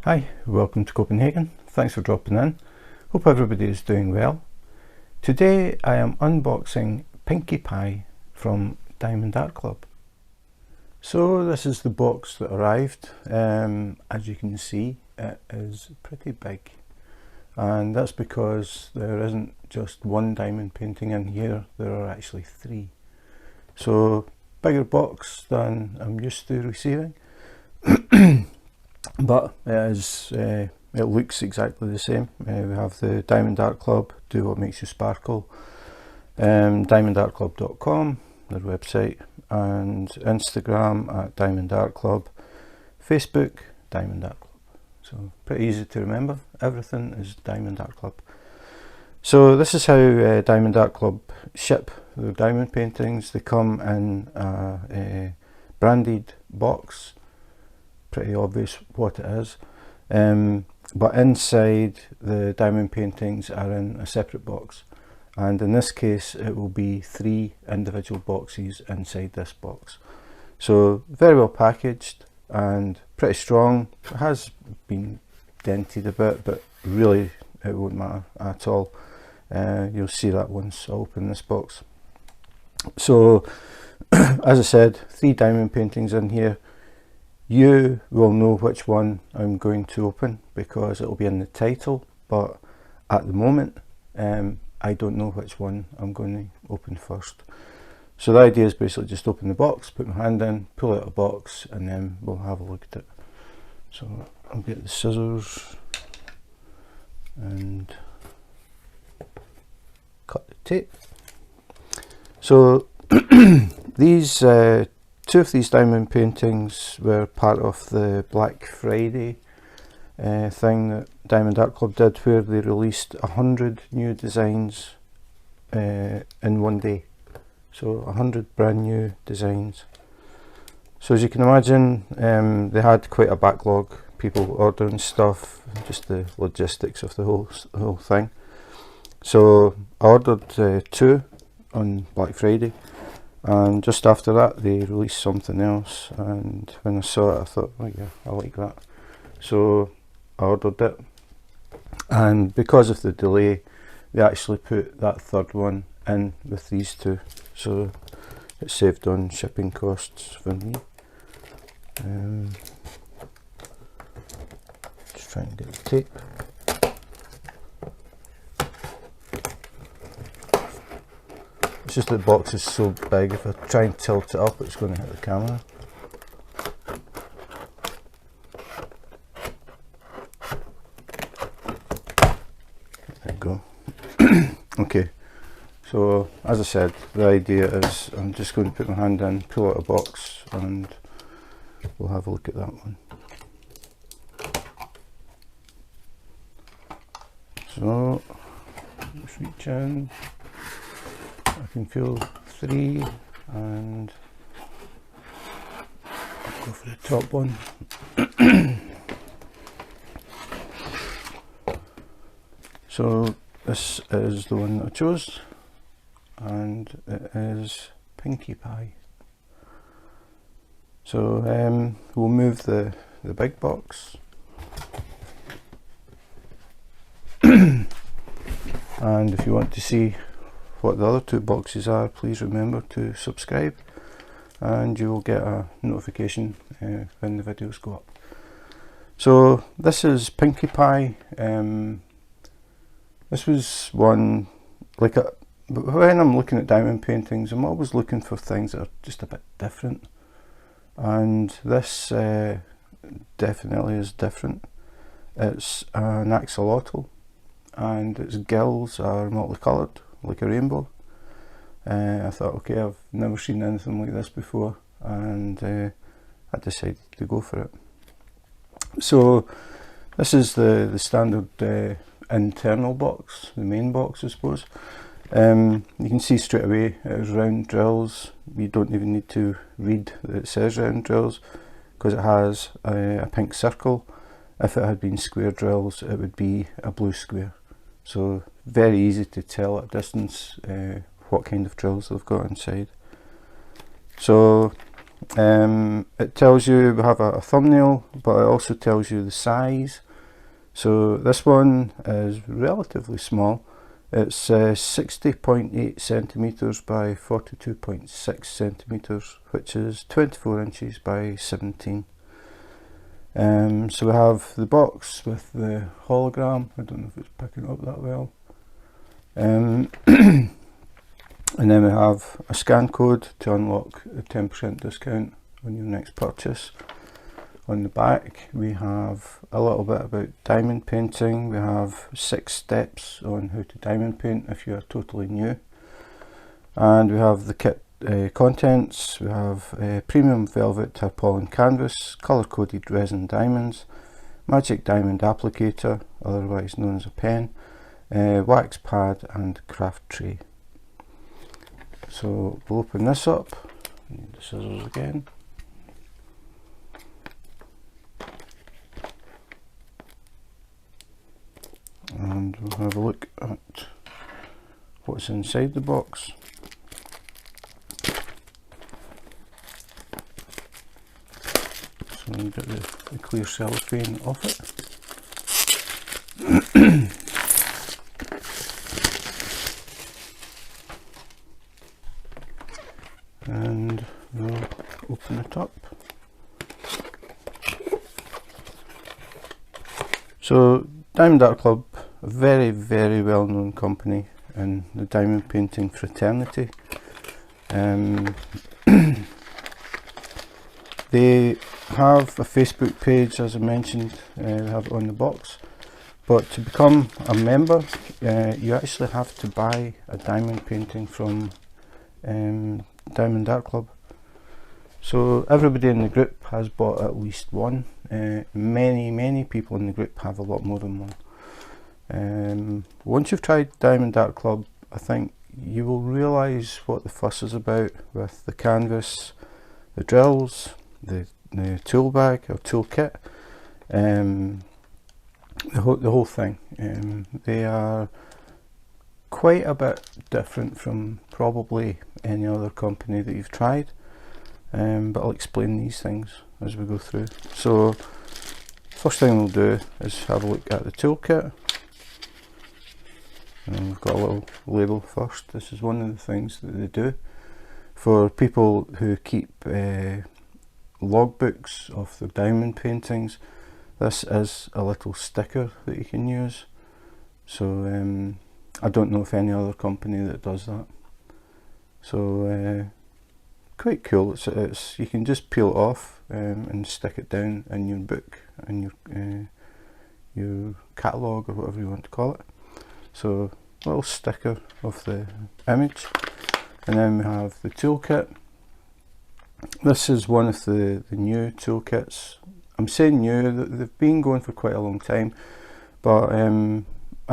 Hi, welcome to Copenhagen. Thanks for dropping in. Hope everybody is doing well. Today I am unboxing Pinkie Pie from Diamond Art Club. So this is the box that arrived. As you can see, it is pretty big, and that's because there isn't just one diamond painting in here, there are actually three. So bigger box than I'm used to receiving. But it looks exactly the same. We have the Diamond Art Club, Do What Makes You Sparkle, diamondartclub.com, their website, and Instagram at Diamond Art Club, Facebook, Diamond Art Club. So pretty easy to remember, everything is Diamond Art Club. So this is how Diamond Art Club ship their diamond paintings. They come in a branded box. Pretty obvious what it is, but inside the diamond paintings are in a separate box, and in this case it will be three individual boxes inside this box. So very well packaged and pretty strong. It has been dented a bit, but really it won't matter at all. You'll see that once I open this box. So as I said, three diamond paintings in here. You will know which one I'm going to open because it will be in the title, but at the moment I don't know which one I'm going to open first. So the idea is basically just open the box, put my hand in, pull out a box, and then we'll have a look at it. So I'll get the scissors and cut the tape. So these two of these diamond paintings were part of the Black Friday thing that Diamond Art Club did, where they released 100 new designs in one day. So 100 brand new designs. So as you can imagine, they had quite a backlog, people ordering stuff, just the logistics of the whole thing. So I ordered two on Black Friday. And just after that they released something else, and when I saw it I thought, oh yeah, I like that. So I ordered it, and because of the delay they actually put that third one in with these two, so it saved on shipping costs for me. Just trying to get the tape. It's just that the box is so big, if I try and tilt it up it's going to hit the camera. There you go. Okay, so as I said, the idea is I'm just going to put my hand in, pull out a box, and we'll have a look at that one. So let's reach in. I can feel three, and I'll go for the top one. So this is the one that I chose, and it is Pinkie Pie. So we'll move the big box. And if you want to see what the other two boxes are, please remember to subscribe, and you will get a notification when the videos go up. So this is Pinkie Pie. This was one, when I'm looking at diamond paintings I'm always looking for things that are just a bit different, and this definitely is different. It's an axolotl, and its gills are multicoloured like a rainbow. I thought, okay, I've never seen anything like this before, and I decided to go for it. So this is the standard internal box, the main box I suppose. You can see straight away it is round drills. You don't even need to read that it says round drills, because it has a pink circle. If it had been square drills it would be a blue square. So very easy to tell at a distance what kind of drills they've got inside. So It tells you we have a thumbnail, but it also tells you the size. So this one is relatively small. It's 60.8 centimeters by 42.6 centimeters, which is 24 inches by 17. So we have the box with the hologram. I don't know if it's picking up that well. And then we have a scan code to unlock a 10% discount on your next purchase. On the back we have a little bit about diamond painting. We have 6 steps on how to diamond paint if you are totally new. And we have the kit contents. We have premium velvet tarpaulin canvas, colour coded resin diamonds, magic diamond applicator, otherwise known as a pen, wax pad and craft tray. So we'll open this up, need the scissors again. And we'll have a look at what's inside the box. So you get the clear cellophane off it. And we'll open it up. So Diamond Art Club, a very, very well known company in the diamond painting fraternity. They have a Facebook page, as I mentioned, they have it on the box, but to become a member you actually have to buy a diamond painting from Diamond Art Club. So everybody in the group has bought at least one. Many people in the group have a lot more than one. Once you've tried Diamond Art Club, I think you will realise what the fuss is about with the canvas, the drills, the tool bag or tool kit, the whole thing. They are quite a bit different from probably any other company that you've tried, but I'll explain these things as we go through. So first thing we'll do is have a look at the toolkit. And we've got a little label first. This is one of the things that they do for people who keep logbooks of their diamond paintings. This is a little sticker that you can use. So I don't know of any other company that does that. So quite cool. It's you can just peel it off and stick it down in your book, in your catalogue or whatever you want to call it. So a little sticker of the image, and then we have the toolkit. This is one of the new toolkits. I'm saying new, they've been going for quite a long time, but I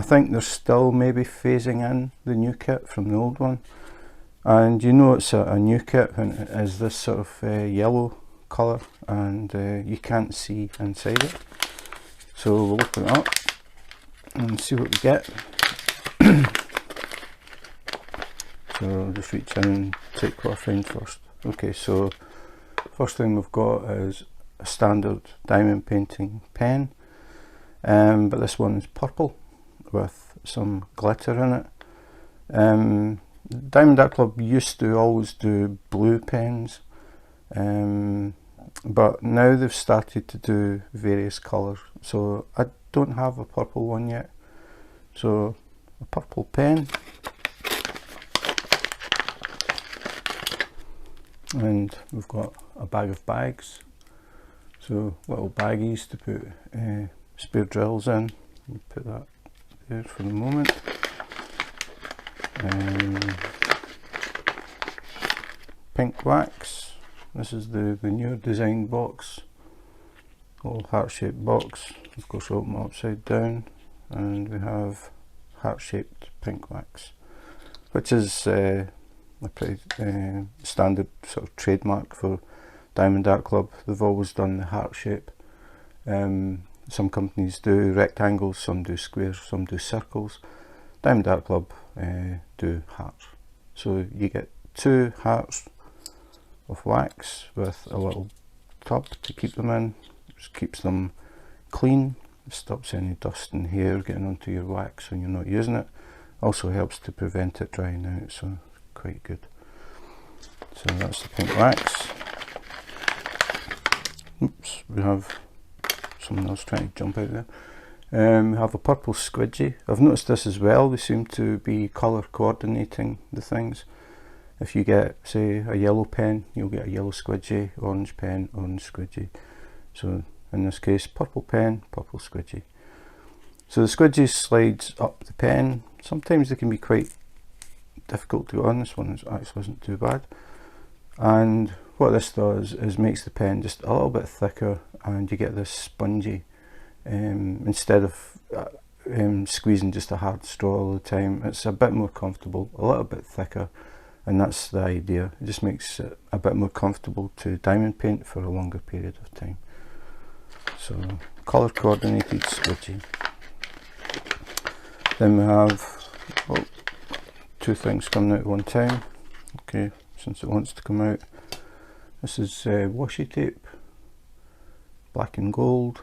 think they're still maybe phasing in the new kit from the old one. And you know it's a new kit when it is this sort of yellow colour, and you can't see inside it. So we'll open it up and see what we get. So I'll just reach in and take what I find first. Okay, so first thing we've got is a standard diamond painting pen, but this one is purple with some glitter in it. Diamond Art Club used to always do blue pens, but now they've started to do various colours. So I don't have a purple one yet. So a purple pen, and we've got a bag of bags. So little baggies to put spare drills in. We'll put that there for the moment. Pink wax. This is the newer design box, little heart-shaped box. Of course, open it upside down, and we have heart-shaped pink wax, which is a pretty standard sort of trademark for Diamond Art Club. They've always done the heart shape. Some companies do rectangles, some do squares, some do circles. Diamond Art Club do hearts. So you get 2 hearts of wax with a little tub to keep them in. Just keeps them clean, stops any dust and hair getting onto your wax when you're not using it. Also helps to prevent it drying out, so quite good. So that's the pink wax. Oops, we have someone else trying to jump out there. We have a purple squidgy. I've noticed this as well, they seem to be colour coordinating the things. If you get, say, a yellow pen, you'll get a yellow squidgy, orange pen, orange squidgy. So in this case, purple pen, purple squidgy. So the squidgy slides up the pen. Sometimes they can be quite difficult to go on. This one actually wasn't too bad. And what this does is makes the pen just a little bit thicker, and you get this spongy, instead of squeezing just a hard straw all the time. It's a bit more comfortable, a little bit thicker, and that's the idea. It just makes it a bit more comfortable to diamond paint for a longer period of time. So colour coordinated squidgy. Then we have two things coming out at one time. Okay, since it wants to come out. This is washi tape, black and gold.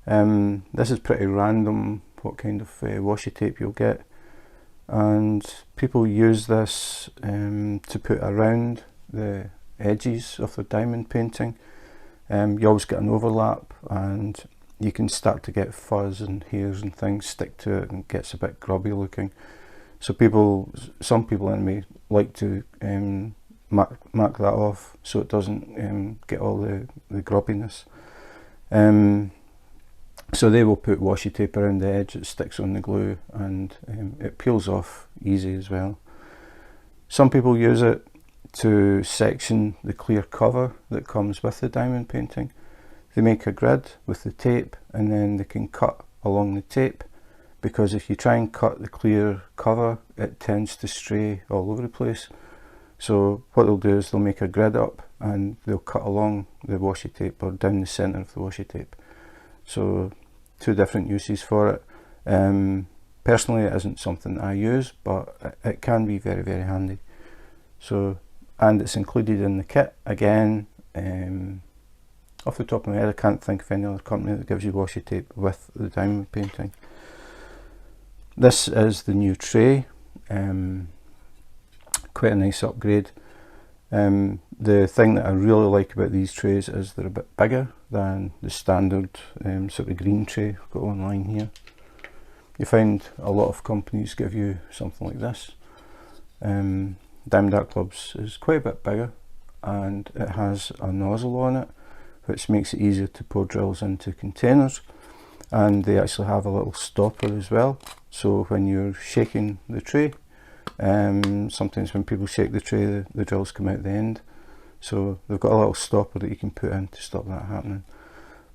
This is pretty random what kind of washi tape you'll get, and people use this to put around the edges of the diamond painting. You always get an overlap, and you can start to get fuzz and hairs and things stick to it, and it gets a bit grubby looking. So some people anyway, like to mark that off so it doesn't get all the grubbiness. So they will put washi tape around the edge, it sticks on the glue, and it peels off easy as well. Some people use it to section the clear cover that comes with the diamond painting. They make a grid with the tape, and then they can cut along the tape, because if you try and cut the clear cover, it tends to stray all over the place. So what they'll do is they'll make a grid up, and they'll cut along the washi tape or down the centre of the washi tape. So two different uses for it. Personally, it isn't something I use, but it can be very, very handy. So, and it's included in the kit. Again, off the top of my head, I can't think of any other company that gives you washi tape with the diamond painting. This is the new tray. Quite a nice upgrade. The thing that I really like about these trays is they're a bit bigger than the standard sort of green tray I've got online here. You find a lot of companies give you something like this. Diamond Art Club's is quite a bit bigger, and it has a nozzle on it, which makes it easier to pour drills into containers, and they actually have a little stopper as well. So when you're shaking the tray, sometimes when people shake the tray, the drills come out the end. So they've got a little stopper that you can put in to stop that happening.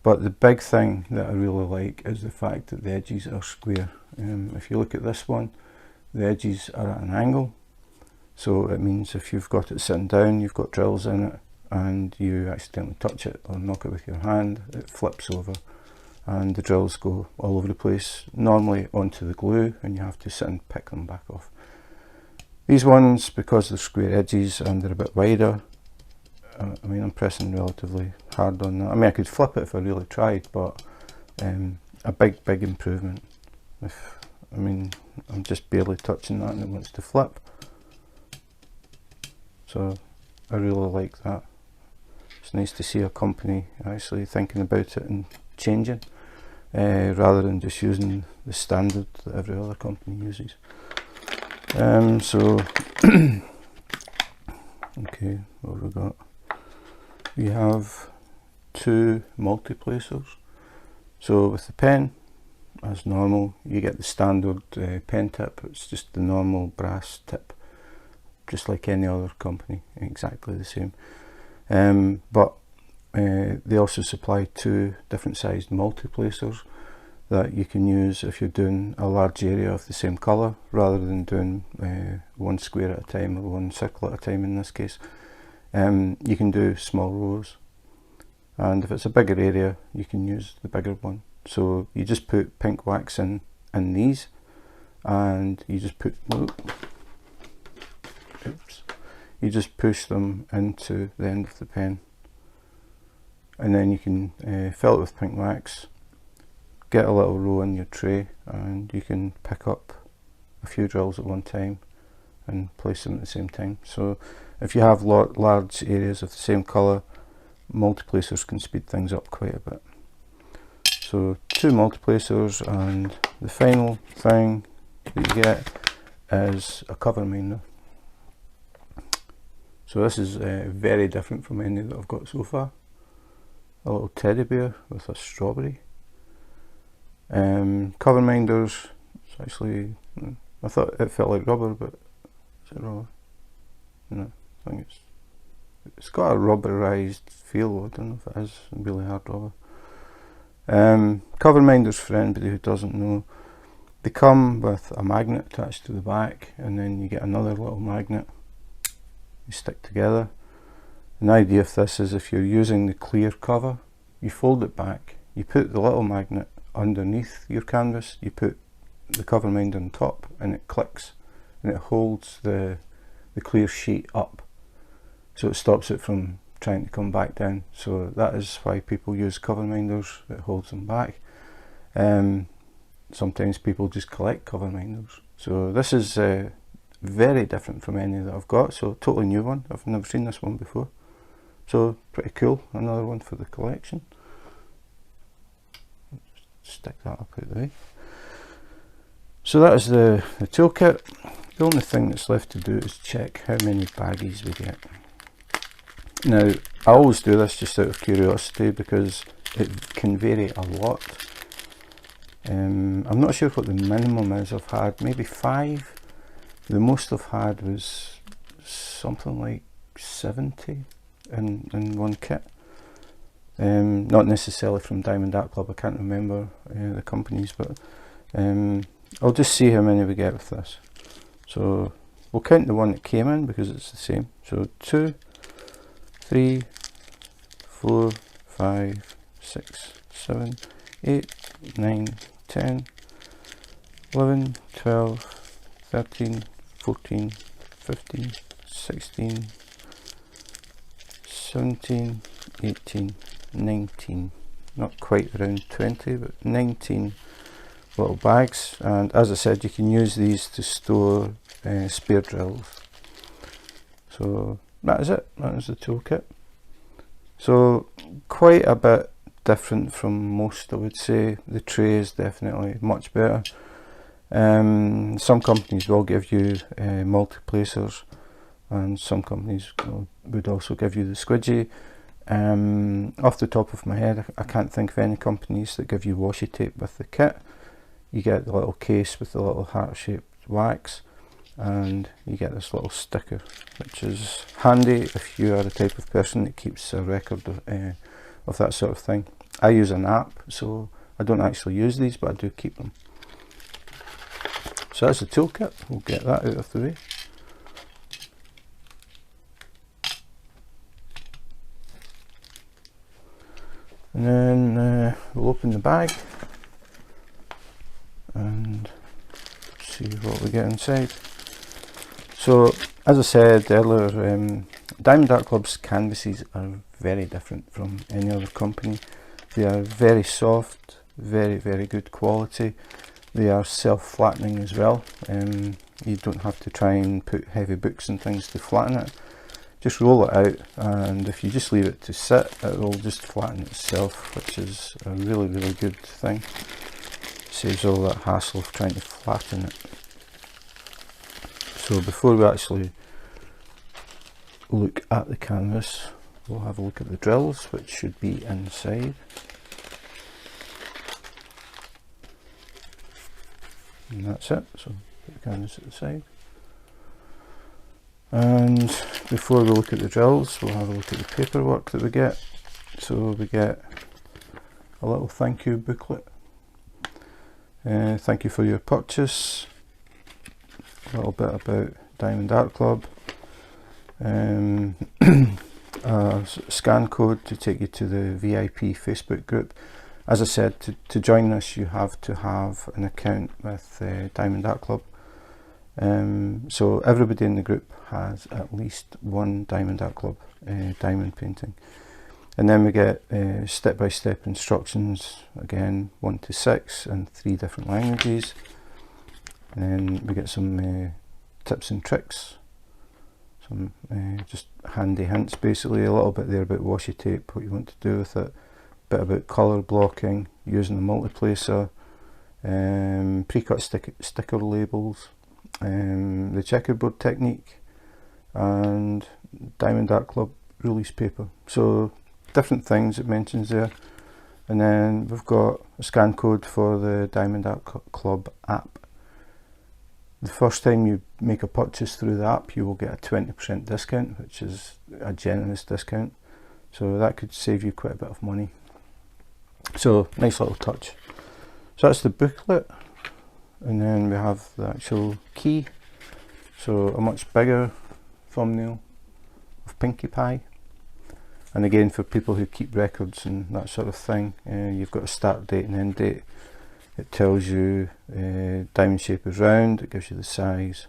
But the big thing that I really like is the fact that the edges are square. If you look at this one, the edges are at an angle. So it means if you've got it sitting down, you've got drills in it, and you accidentally touch it or knock it with your hand, it flips over, and the drills go all over the place, normally onto the glue, and you have to sit and pick them back off. These ones, because they're square edges and they're a bit wider, I mean, I'm pressing relatively hard on that. I mean, I could flip it if I really tried, but a big improvement. I mean, I'm just barely touching that and it wants to flip. So I really like that. It's nice to see a company actually thinking about it and changing, rather than just using the standard that every other company uses. So okay, what have we got? We have two multi-placers. So with the pen, as normal, you get the standard pen tip. It's just the normal brass tip, just like any other company, exactly the same. But they also supply two different sized multi-placers that you can use if you're doing a large area of the same colour, rather than doing one square at a time or one circle at a time in this case. You can do small rows, and if it's a bigger area you can use the bigger one. So you just put pink wax in these, and you just put you just push them into the end of the pen, and then you can fill it with pink wax, get a little row in your tray, and you can pick up a few drills at one time and place them at the same time. So if you have large areas of the same colour, multiplacers can speed things up quite a bit. So 2 multiplacers, and the final thing that you get is a cover minder. So this is very different from any that I've got so far. A little teddy bear with a strawberry. Cover minders, it's actually, I thought it felt like rubber, but is it rubber? No, I think it's got a rubberized feel. I don't know if it is really hard rubber. Cover minders, for anybody who doesn't know, they come with a magnet attached to the back, and then you get another little magnet you stick together. And the idea of this is, if you're using the clear cover, you fold it back, you put the little magnet underneath your canvas, you put the cover minder on top, and it clicks and it holds the clear sheet up, so it stops it from trying to come back down. So that is why people use cover minders, it holds them back. Sometimes people just collect cover minders. So this is very different from any that I've got, so totally new one. I've never seen this one before, so pretty cool. Another one for the collection. Stick that up out the way. So that is the toolkit. The only thing that's left to do is check how many baggies we get. Now, I always do this just out of curiosity because it can vary a lot. I'm not sure what the minimum is. I've had maybe 5. The most I've had was something like 70 in one kit. Not necessarily from Diamond Art Club, I can't remember the companies, but I'll just see how many we get with this. So we'll count the one that came in because it's the same. So 2, 3, 4, 5, 6, 7, 8, 9, 10, 11, 12, 13, 14, 15, 16, 17, 18, 19, not quite around 20, but 19 little bags. And as I said, you can use these to store spare drills. So that is it, that is the toolkit. So quite a bit different from most, I would say. The tray is definitely much better. Some companies will give you multiplacers, and some companies would also give you the squidgy. Off the top of my head, I can't think of any companies that give you washi tape with the kit. You get the little case with the little heart-shaped wax, and you get this little sticker, which is handy if you are the type of person that keeps a record of that sort of thing. I use an app, so I don't actually use these, but I do keep them. So that's the toolkit. We'll get that out of the way. And then we'll open the bag and see what we get inside. So as I said earlier, Diamond Art Club's canvases are very different from any other company. They are very soft, very good quality. They are self-flattening as well. You don't have to try and put heavy books and things to flatten it. Just roll it out, and if you just leave it to sit, it will just flatten itself, which is a really good thing. Saves all that hassle of trying to flatten it. So before we actually look at the canvas, we'll have a look at the drills, which should be inside. And that's it, so put the canvas at the side. And before we look at the drills, we'll have a look at the paperwork that we get. So we get a little thank you booklet. Thank you for your purchase. A little bit about Diamond Art Club. A scan code to take you to the VIP Facebook group. As I said, to join this you have to have an account with Diamond Art Club. So everybody in the group has at least one Diamond Art Club diamond painting. And then we get step-by-step instructions, again 1 to 6 in 3 different languages. And then we get some tips and tricks, some just handy hints, basically a little bit there about washi tape, what you want to do with it, a bit about colour blocking, using the multiplacer, pre-cut sticker labels, the checkerboard technique, and Diamond Art Club release paper. So different things it mentions there. And then we've got a scan code for the Diamond Art Club app. The first time you make a purchase through the app, you will get a 20% discount, which is a generous discount. So that could save you quite a bit of money. So nice little touch. So that's the booklet. And then we have the actual key. So a much bigger thumbnail of Pinkie Pie. And again, for people who keep records and that sort of thing, you've got a start date and end date. It tells you diamond shape is round, it gives you the size.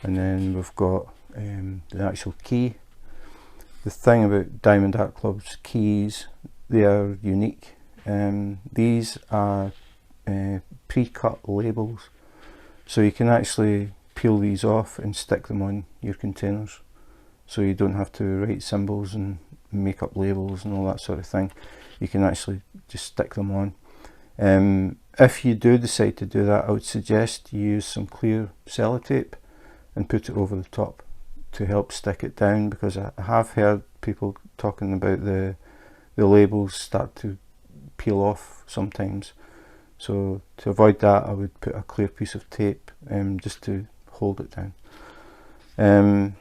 And then we've got the actual key. The thing about Diamond Art Club's keys, they are unique. These are pre-cut labels. So you can actually peel these off and stick them on your containers. So you don't have to write symbols and make up labels and all that sort of thing. You can actually just stick them on. If you do decide to do that, I would suggest you use some clear sellotape and put it over the top to help stick it down, because I have heard people talking about the labels start to peel off sometimes. So to avoid that, I would put a clear piece of tape just to hold it down.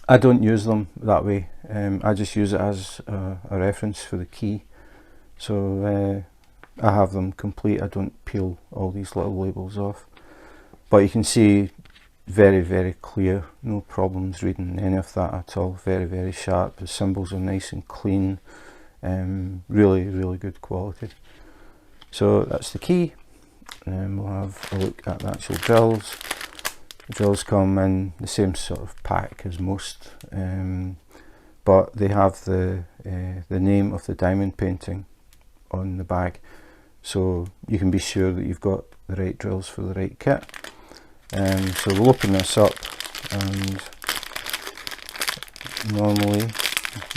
I don't use them that way. I just use it as a reference for the key. So I have them complete. I don't peel all these little labels off. But you can see very, very clear. No problems reading any of that at all. Very, very sharp. The symbols are nice and clean. Really, really good quality. So that's the key. And then we'll have a look at the actual drills. The drills come in the same sort of pack as most, but they have the name of the diamond painting on the bag, so you can be sure that you've got the right drills for the right kit. So we'll open this up, and normally,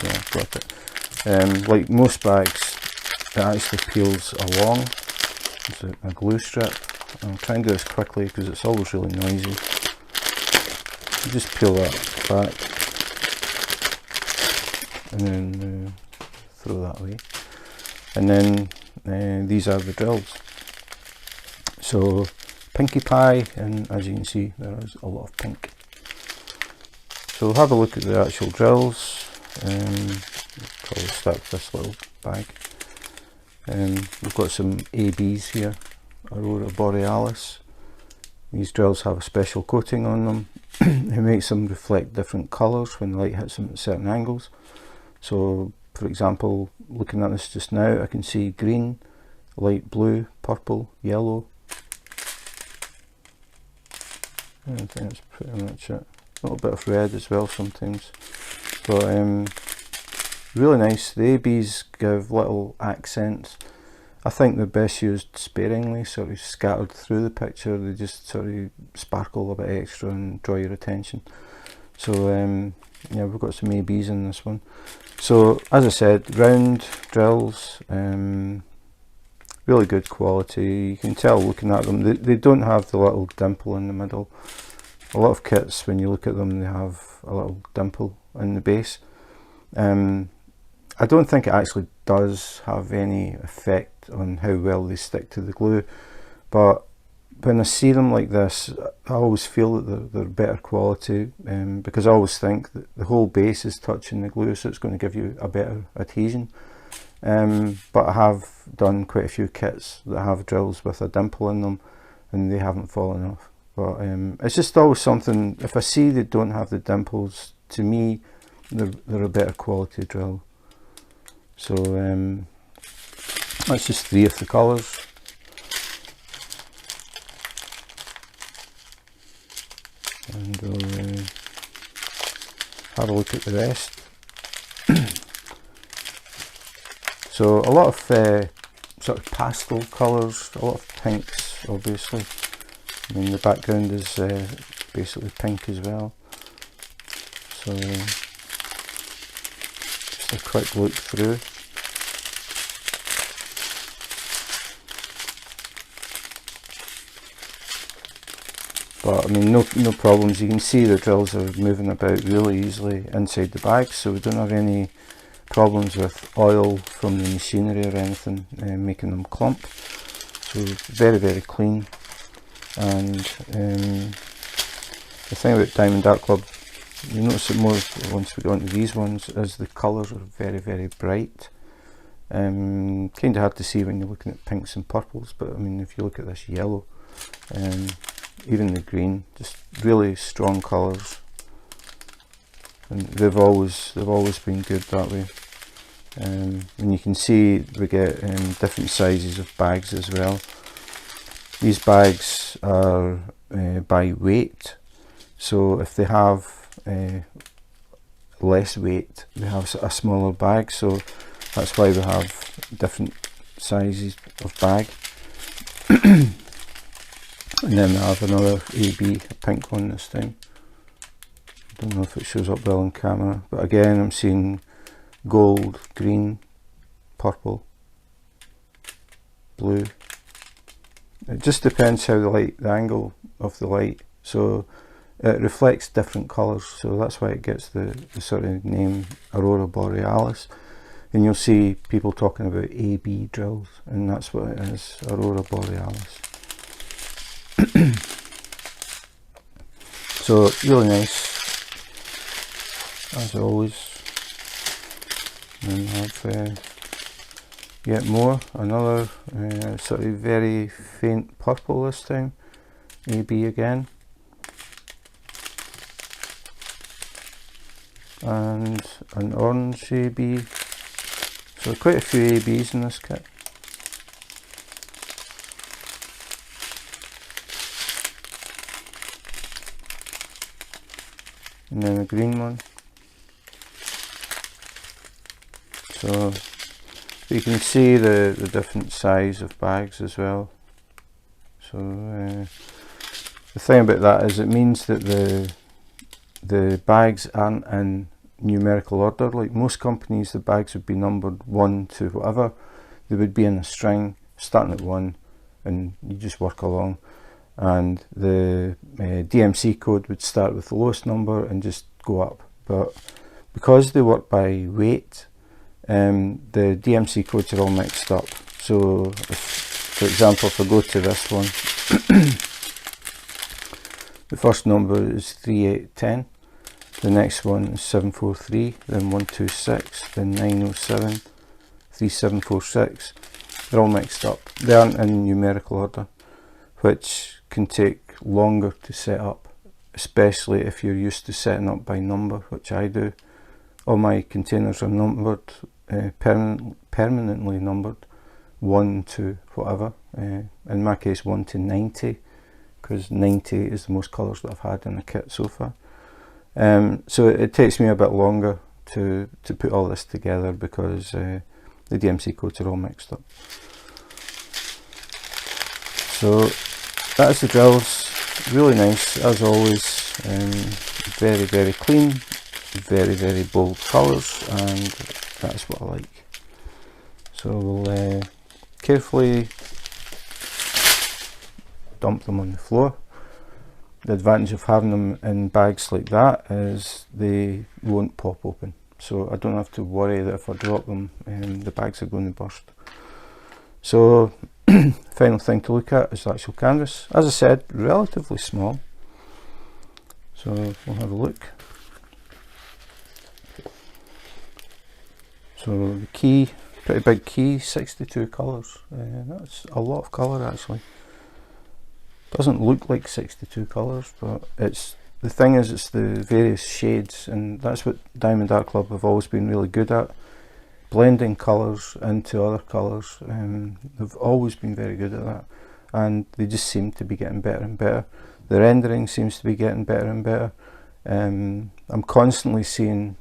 yeah, I've got it. Like most bags, it actually peels along. It's a glue strip. I'll try and do this quickly because it's always really noisy. You just peel that back and then throw that away. And then these are the drills. So Pinkie Pie, and as you can see, there is a lot of pink. So we'll have a look at the actual drills. Probably start with this little bag. We've got some ABs here, Aurora Borealis. These drills have a special coating on them. It makes them reflect different colours when the light hits them at certain angles. So for example, looking at this just now, I can see green, light blue, purple, yellow. I think that's pretty much it. A little bit of red as well sometimes. But really nice. The ABs give little accents. I think they're best used sparingly, sort of scattered through the picture. They just sort of sparkle a bit extra and draw your attention. So yeah, we've got some ABs in this one. So as I said, round drills, really good quality. You can tell looking at them, they don't have the little dimple in the middle. A lot of kits, when you look at them, they have a little dimple in the base. I don't think it actually does have any effect on how well they stick to the glue, but when I see them like this, I always feel that they're better quality, because I always think that the whole base is touching the glue, so it's going to give you a better adhesion. But I have done quite a few kits that have drills with a dimple in them and they haven't fallen off. But it's just always something, if I see they don't have the dimples, to me they're a better quality drill. So that's just 3 of the colours. have a look at the rest. So a lot of sort of pastel colours, a lot of pinks obviously. I mean the background is basically pink as well. So just a quick look through. But I mean, no problems. You can see the drills are moving about really easily inside the bag, so we don't have any problems with oil from the machinery or anything making them clump. So very, very clean. And the thing about Diamond Dart Club, you notice it more once we go into these ones, is the colours are very, very bright. Kind of hard to see when you're looking at pinks and purples, but I mean, if you look at this yellow, even the green, just really strong colours, and they've always been good that way. And you can see we get different sizes of bags as well. These bags are by weight, so if they have less weight, they have a smaller bag, so that's why we have different sizes of bag. And then I have another AB, a pink one this time. I don't know if it shows up well on camera, but again I'm seeing gold, green, purple, blue. It just depends how the angle of the light, so it reflects different colours, so that's why it gets the sort of name Aurora Borealis. And you'll see people talking about AB drills, and that's what it is, Aurora Borealis. So really nice as always. And have yet more, another sort of very faint purple this time, AB again, and an orange AB. So quite a few ABs in this kit. And then a green one. So you can see the different size of bags as well. So the thing about that is it means that the bags aren't in numerical order. Like most companies, the bags would be numbered 1 to whatever. They would be in a string starting at 1, and you just work along. And the DMC code would start with the lowest number and just go up. But because they work by weight, the DMC codes are all mixed up. So if, for example, if I go to this one, the first number is 3810, the next one is 743, then 126, then 907, 3746. They're all mixed up. They aren't in numerical order, which can take longer to set up, especially if you're used to setting up by number, which I do. All my containers are numbered, permanently numbered, 1 to whatever, in my case 1 to 90, because 90 is the most colours that I've had in the kit so far. So it takes me a bit longer to put all this together because the DMC codes are all mixed up. So that's the drills, really nice as always, very, very clean, very, very bold colours, and that's what I like. So we'll carefully dump them on the floor. The advantage of having them in bags like that is they won't pop open, so I don't have to worry that if I drop them the bags are going to burst. So final thing to look at is the actual canvas. As I said, relatively small, so we'll have a look. So the key, pretty big key, 62 colours. That's a lot of colour actually. Doesn't look like 62 colours, but it's, the thing is, it's the various shades, and that's what Diamond Dart Club have always been really good at, blending colours into other colours. They've always been very good at that, and they just seem to be getting better and better. The rendering seems to be getting better and better. I'm constantly seeing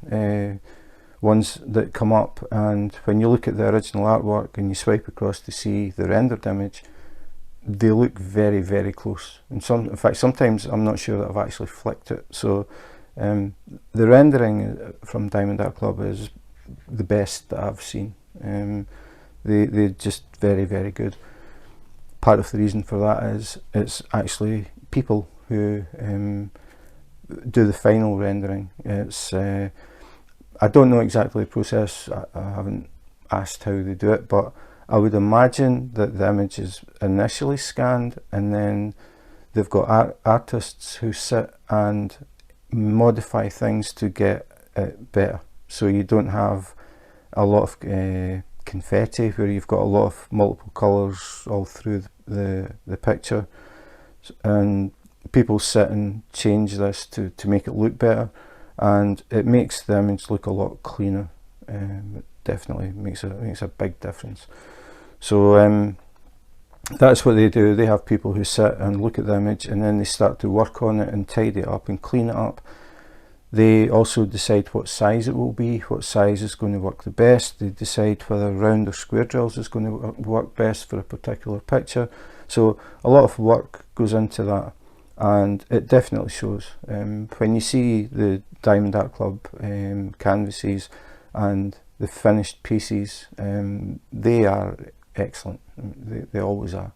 ones that come up, and when you look at the original artwork and you swipe across to see the rendered image, they look very, very close. And in fact, sometimes I'm not sure that I've actually flicked it. So the rendering from Diamond Art Club is the best that I've seen. They're just very, very good. Part of the reason for that is it's actually people who do the final rendering. It's I don't know exactly the process. I haven't asked how they do it, but I would imagine that the image is initially scanned, and then they've got artists who sit and modify things to get it better. So you don't have a lot of confetti where you've got a lot of multiple colours all through the picture, and people sit and change this to make it look better, and it makes the image look a lot cleaner. It definitely makes a big difference. So that's what they do. They have people who sit and look at the image, and then they start to work on it and tidy it up and clean it up. They also decide what size it will be, what size is going to work the best. They decide whether round or square drills is going to work best for a particular picture. So a lot of work goes into that, and it definitely shows. When you see the Diamond Art Club canvases and the finished pieces, they are excellent. They always are,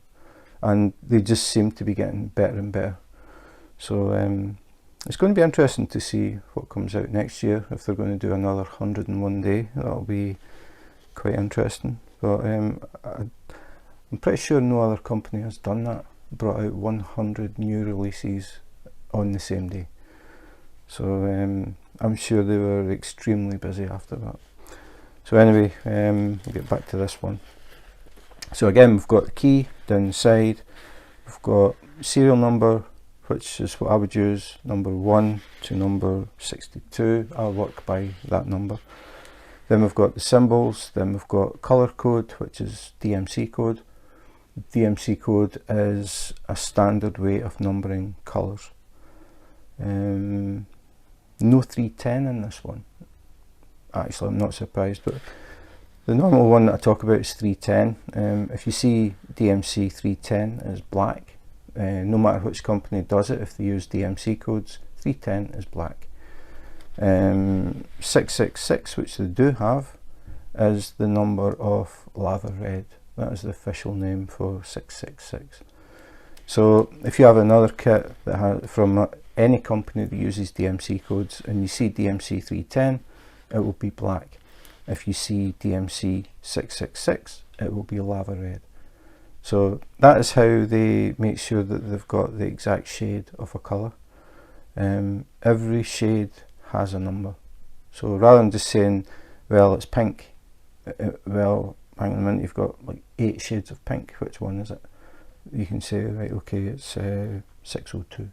and they just seem to be getting better and better. So it's going to be interesting to see what comes out next year. If they're going to do another 101 day, that'll be quite interesting. But I'm pretty sure no other company has done that, brought out 100 new releases on the same day. So I'm sure they were extremely busy after that. So anyway, we'll get back to this one. So again, we've got the key down the side, we've got serial number, which is what I would use, number 1 to number 62. I'll work by that number. Then we've got the symbols, then we've got colour code, which is DMC code. DMC code is a standard way of numbering colours. No 310 in this one. Actually, I'm not surprised, but the normal one that I talk about is 310. If you see DMC 310 is black. No matter which company does it, if they use DMC codes, 310 is black. 666, which they do have, is the number of lava red. That is the official name for 666. So if you have another kit that has, from any company that uses DMC codes, and you see DMC 310, it will be black. If you see DMC 666, it will be lava red. So that is how they make sure that they've got the exact shade of a colour. Every shade has a number. So rather than just saying, well, it's pink, well, hang on a minute, you've got like 8 shades of pink, which one is it? You can say, right, okay, it's 602.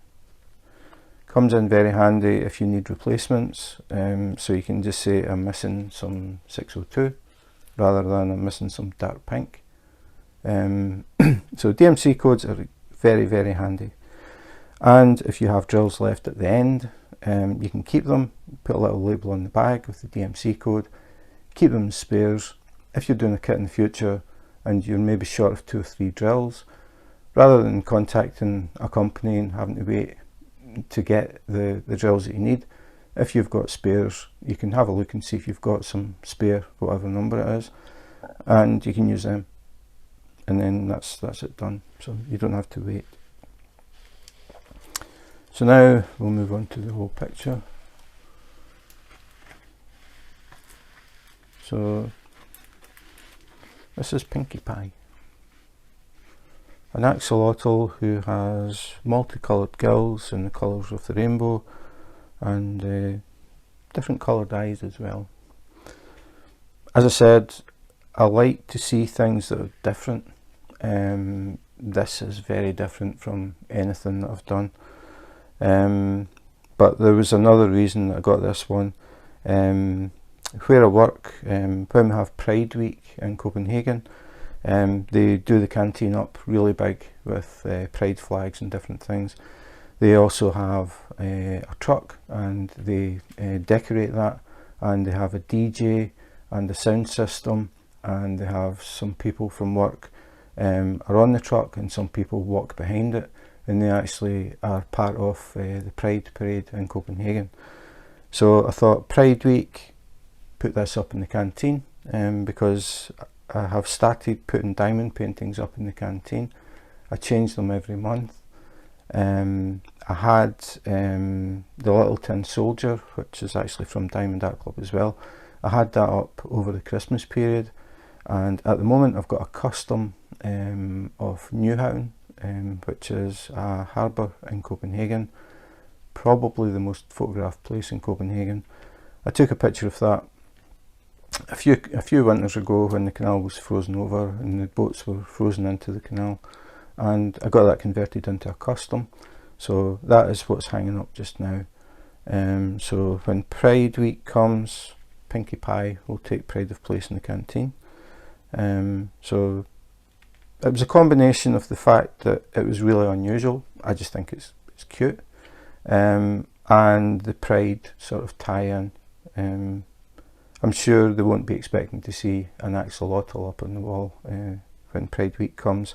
Comes in very handy if you need replacements, so you can just say I'm missing some 602 rather than I'm missing some dark pink. So DMC codes are very, very handy, and if you have drills left at the end, you can keep them, put a little label on the bag with the DMC code, keep them as spares. If you're doing a kit in the future and you're maybe short of 2 or 3 drills, rather than contacting a company and having to wait to get the drills that you need, if you've got spares, you can have a look and see if you've got some spare, whatever number it is, and you can use them, and then that's it done, so you don't have to wait. So now we'll move on to the whole picture. So this is Pinkie Pie, an axolotl who has multicoloured gills in the colours of the rainbow, and different coloured eyes as well. As I said, I like to see things that are different. This is very different from anything that I've done, but there was another reason that I got this one. Where I work, when we have Pride Week in Copenhagen, they do the canteen up really big with pride flags and different things. They also have a truck, and they decorate that, and they have a DJ and a sound system, and they have some people from work are on the truck, and some people walk behind it, and they actually are part of the Pride Parade in Copenhagen. So I thought Pride Week, put this up in the canteen, because I have started putting diamond paintings up in the canteen. I change them every month. I had the Little Tin Soldier, which is actually from Diamond Art Club as well. I had that up over the Christmas period, and at the moment I've got a custom of Nyhavn, which is a harbour in Copenhagen, probably the most photographed place in Copenhagen. I took a picture of that a few winters ago when the canal was frozen over and the boats were frozen into the canal, and I got that converted into a custom. So that is what's hanging up just now. So when Pride Week comes, Pinkie Pie will take pride of place in the canteen. So it was a combination of the fact that it was really unusual. I just think it's cute, and the Pride sort of tie-in. I'm sure they won't be expecting to see an axolotl up on the wall when Pride Week comes.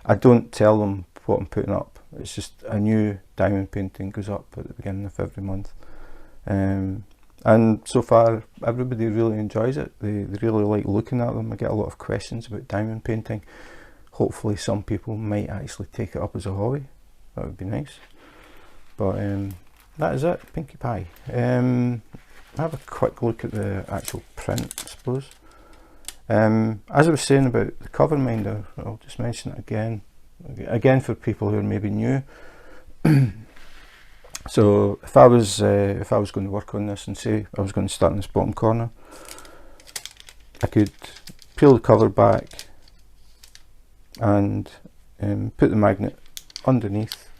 I don't tell them what I'm putting up. It's just a new diamond painting goes up at the beginning of every month. And so far everybody really enjoys it. They really like looking at them. I get a lot of questions about diamond painting. Hopefully some people might actually take it up as a hobby. That would be nice. But that is it, Pinkie Pie. Have a quick look at the actual print, I suppose. As I was saying about the cover minder, I'll just mention it again for people who are maybe new. So if I was going to work on this, and say I was going to start in this bottom corner, I could peel the cover back and put the magnet underneath,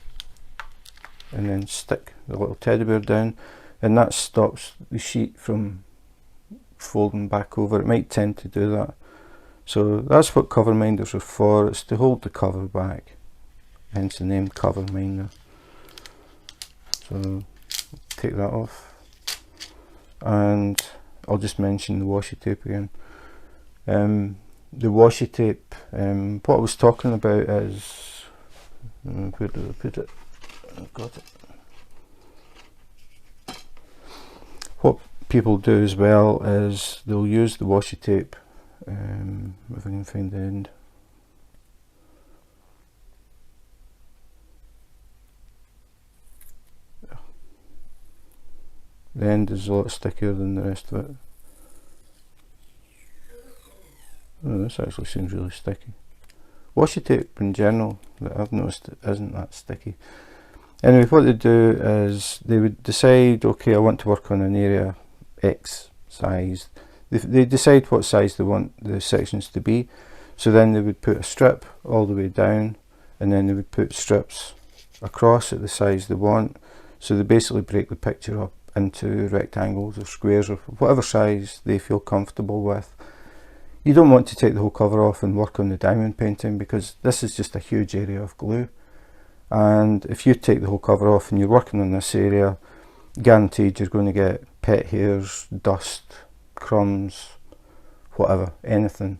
and then stick the little teddy bear down, and that stops the sheet from folding back over. It might tend to do that. So that's what cover minders are for. It's to hold the cover back, hence the name cover minder. So take that off, and I'll just mention the washi tape again. The washi tape, what I was talking about is, where did I put it? I've got it. What people do as well is they'll use the washi tape, if I can find the end. The end is a lot stickier than the rest of it. Oh, this actually seems really sticky. Washi tape in general, that I've noticed, it isn't that sticky. Anyway, what they do is they would decide, okay, I want to work on an area X size. They decide what size they want the sections to be. So then they would put a strip all the way down, and then they would put strips across at the size they want. So they basically break the picture up into rectangles or squares or whatever size they feel comfortable with. You don't want to take the whole cover off and work on the diamond painting, because this is just a huge area of glue, and if you take the whole cover off and you're working on this area, guaranteed you're going to get pet hairs, dust, crumbs, whatever, anything.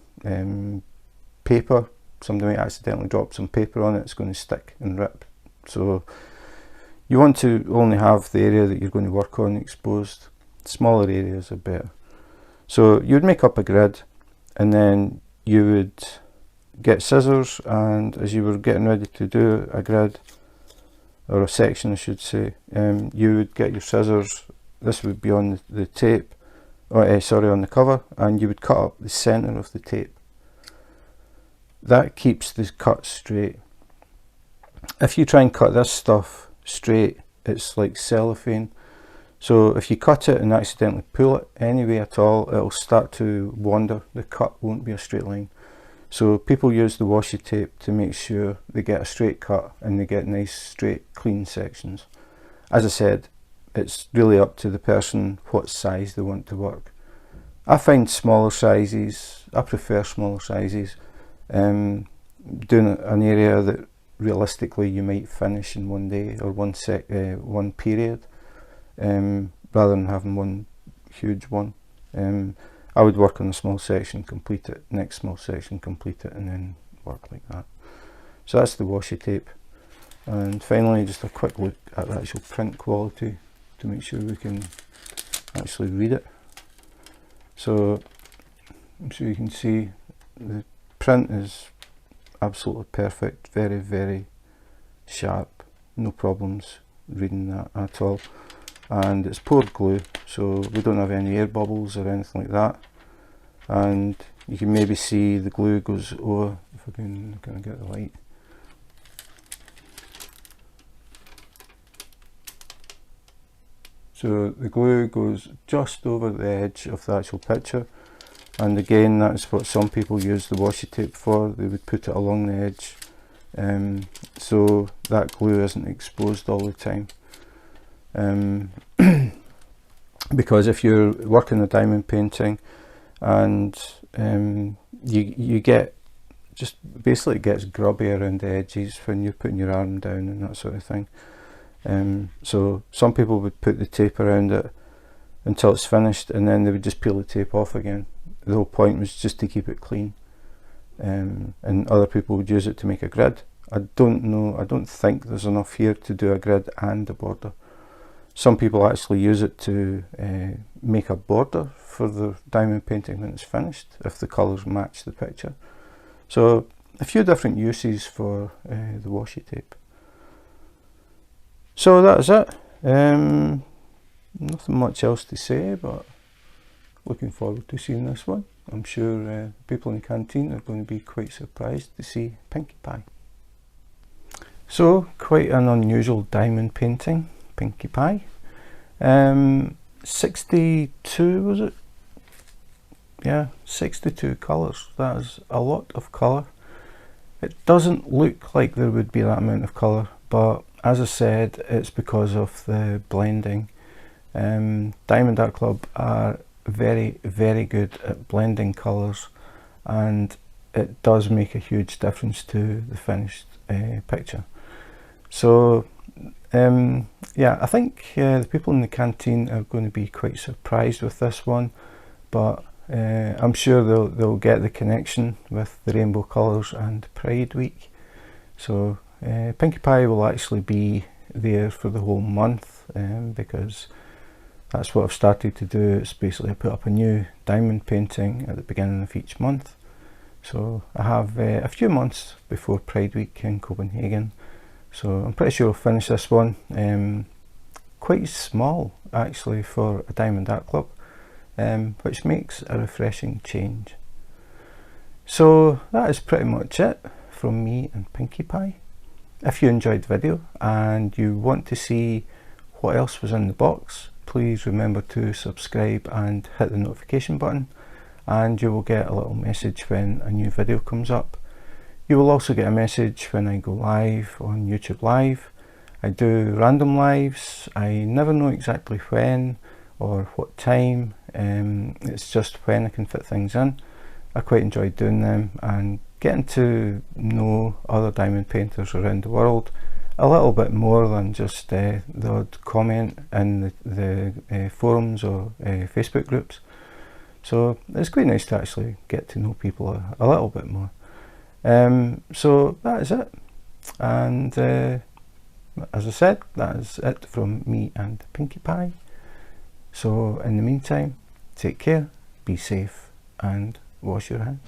Paper, somebody might accidentally drop some paper on it, it's going to stick and rip. So you want to only have the area that you're going to work on exposed. Smaller areas are better. So you would make up a grid, and then you would get scissors, and as you were getting ready to do a grid, or a section I should say, you would get your scissors. This would be on the tape, or sorry, on the cover, and you would cut up the centre of the tape. That keeps the cut straight. If you try and cut this stuff straight, it's like cellophane. So if you cut it and accidentally pull it any way at all, it'll start to wander. The cut won't be a straight line. So people use the washi tape to make sure they get a straight cut and they get nice, straight, clean sections. As I said, it's really up to the person what size they want to work. I find smaller sizes, I prefer smaller sizes. Doing an area that realistically you might finish in one day or one period, rather than having one huge one. I would work on a small section, complete it, next small section, complete it, and then work like that. So that's the washi tape. And finally, just a quick look at the actual print quality to make sure we can actually read it. So I'm sure you can see the print is absolutely perfect, very, very sharp, no problems reading that at all. And it's poured glue, so we don't have any air bubbles or anything like that. And you can maybe see the glue goes over, if I can get the light. So the glue goes just over the edge of the actual picture, and again that's what some people use the washi tape for. They would put it along the edge, so that glue isn't exposed all the time. Because if you're working a diamond painting and you get, just basically it gets grubby around the edges when you're putting your arm down and that sort of thing. So some people would put the tape around it until it's finished, and then they would just peel the tape off again. The whole point was just to keep it clean. And other people would use it to make a grid. I don't think there's enough here to do a grid and a border. Some people actually use it to make a border for the diamond painting when it's finished, if the colours match the picture. So a few different uses for the washi tape. So that is it. Nothing much else to say, but looking forward to seeing this one. I'm sure people in the canteen are going to be quite surprised to see Pinkie Pie. So quite an unusual diamond painting, Pinkie Pie. 62 was it? Yeah, 62 colours. That is a lot of colour. It doesn't look like there would be that amount of colour, but as I said, it's because of the blending. Diamond Art Club are very, very good at blending colours, and it does make a huge difference to the finished picture. So yeah, I think the people in the canteen are going to be quite surprised with this one, but I'm sure they'll get the connection with the rainbow colours and Pride Week. So Pinkie Pie will actually be there for the whole month, because that's what I've started to do. It's basically I put up a new diamond painting at the beginning of each month. So I have a few months before Pride Week in Copenhagen. So I'm pretty sure I'll finish this one. Quite small actually for a Diamond Art Club, which makes a refreshing change. So that is pretty much it from me and Pinkie Pie. If you enjoyed the video and you want to see what else was in the box, please remember to subscribe and hit the notification button, and you will get a little message when a new video comes up. You will also get a message when I go live on YouTube Live. I do random lives. I never know exactly when or what time. It's just when I can fit things in. I quite enjoy doing them and getting to know other diamond painters around the world a little bit more than just the odd comment in the forums or Facebook groups. So it's quite nice to actually get to know people a little bit more. So that is it, and as I said, that is it from me and Pinkie Pie. So in the meantime, take care, be safe, and wash your hands.